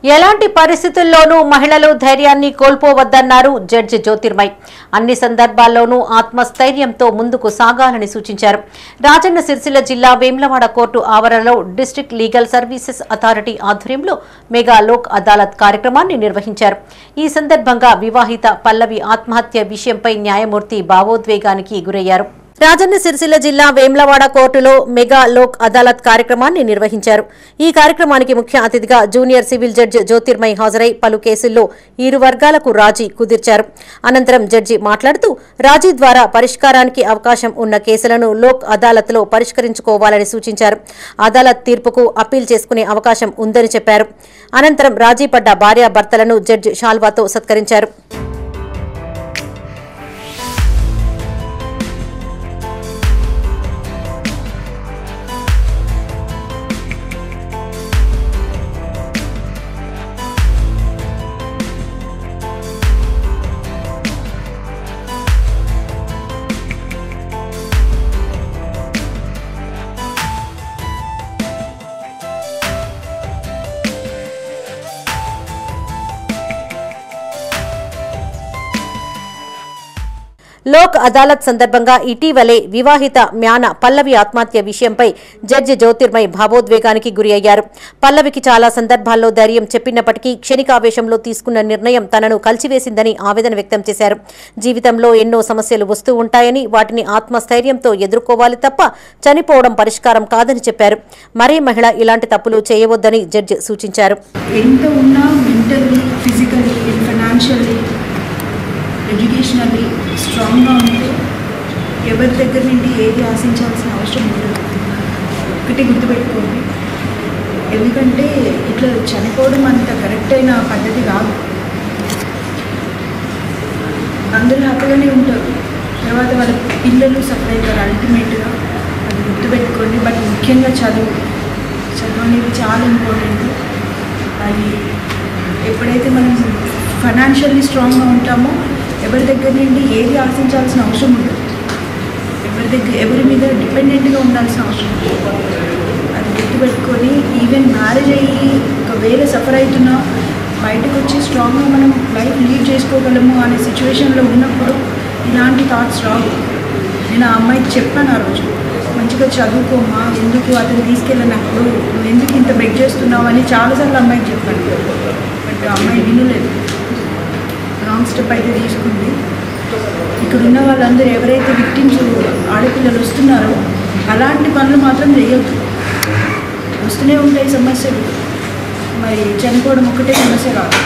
ఎలాంటి పరిస్థితుల్లోనూ మహిళలు ధైర్యాన్ని కోల్పోవద్దన్నారు జడ్జి జ్యోతిర్మయ్. అన్ని సందర్భాల్లోనూ ఆత్మస్థైర్యంతో ముందుకు సాగాలని సూచించారు. రాజన్న సిరిసిల్ల జిల్లా వేములవాడ కోర్టు ఆవరణలో డిస్ట్రిక్ట్ లీగల్ సర్వీసెస్ అథారిటీ ఆధ్వర్యంలో మెగా లోక్ అదాలత్ కార్యక్రమాన్ని నిర్వహించారు. ఈ సందర్భంగా వివాహిత పల్లవి ఆత్మహత్య విషయంపై న్యాయమూర్తి భావోద్వేగానికి గురయ్యారు. రాజన్న సిరిసిల్ల జిల్లా వేములవాడ కోర్టులో మెగా లోక్ అదాలత్ కార్యక్రమాన్ని నిర్వహించారు. ఈ కార్యక్రమానికి ముఖ్య అతిథిగా జూనియర్ సివిల్ జడ్జి జ్యోతిర్మయ్ హాజరై పలు కేసుల్లో ఇరు వర్గాలకు రాజీ కుదిర్చారు. అనంతరం జడ్జి మాట్లాడుతూ రాజీ ద్వారా పరిష్కారానికి అవకాశం ఉన్న కేసులను లోక్ అదాలత్లో పరిష్కరించుకోవాలని సూచించారు. అదాలత్ తీర్పుకు అప్పీల్ చేసుకునే అవకాశం ఉందని చెప్పారు. అనంతరం రాజీ పడ్డ భార్యాభర్తలను జడ్జి షాల్వాతో సత్కరించారు. లోక్ అదాలత్ సందర్భంగా ఇటీవలే వివాహిత మ్యాన పల్లవి ఆత్మహత్య విషయంపై జడ్జి జ్యోతిర్మయ్ భావోద్వేగానికి గురి అయ్యారు. పల్లవికి చాలా సందర్భాల్లో ధైర్యం చెప్పినప్పటికీ క్షణికావేశంలో తీసుకున్న నిర్ణయం తనను కలిచివేసిందని ఆవేదన వ్యక్తం చేశారు. జీవితంలో ఎన్నో సమస్యలు వస్తూ ఉంటాయని వాటిని ఆత్మస్థైర్యంతో ఎదుర్కోవాలి తప్ప చనిపోవడం పరిష్కారం కాదని చెప్పారు. మరే మహిళ ఇలాంటి తప్పులు చేయవద్దని జడ్జి సూచించారు. ఎడ్యుకేషనల్లీ స్ట్రాంగ్గా ఉంటే ఎవరి దగ్గర నుండి ఏది ఆశించాల్సిన అవసరం ఉండదు. ఒకటి గుర్తుపెట్టుకోండి, ఎందుకంటే ఇట్లా చనిపోవడం అంత కరెక్ట్ అయిన పద్ధతి కాదు. అందరూ హ్యాపీగానే ఉంటారు, తర్వాత వాళ్ళ పిల్లలు సఫర్ అవుతారు అల్టిమేట్గా. అది గుర్తుపెట్టుకోండి. బట్ ముఖ్యంగా చదువు అనేది చాలా ఇంపార్టెంట్. అది ఎప్పుడైతే మనం ఫైనాన్షియల్లీ స్ట్రాంగ్గా ఉంటామో ఎవరి దగ్గర నుండి ఏది ఆశించాల్సిన అవసరం ఉండదు. ఎవరి మీద డిపెండెంట్గా ఉండాల్సిన అవసరం ఉండదు. అది గుర్తుపెట్టుకొని ఈవెన్ మ్యారేజ్ అయ్యి ఒకవేళ సఫర్ అవుతున్నా బయటకు వచ్చి స్ట్రాంగ్గా మనం లైఫ్ లీడ్ చేసుకోగలము అనే సిచ్యువేషన్లో ఉన్నప్పుడు ఇలాంటి థాట్స్ రావు. నేను ఆ అమ్మాయికి చెప్పాను ఆ రోజు, మంచిగా చదువుకోమా, ఎందుకు అతను తీసుకెళ్ళినప్పుడు నువ్వు ఎందుకు ఇంత బెగ్ చేస్తున్నావు అని చాలాసార్లు అమ్మాయికి చెప్పాను. బట్ ఆ అమ్మాయి వినలేదు, రాంగ్ స్టెప్ అయితే తీసుకుంది. ఇక్కడ ఉన్న వాళ్ళందరూ ఎవరైతే విక్టిమ్స్ ఆడపిల్లలు వస్తున్నారో అలాంటి పనులు మాత్రం చేయొద్దు. వస్తూనే ఉంటాయి సమస్యలు, మరి చనిపోవడం ఒకటే సమస్య కాదు.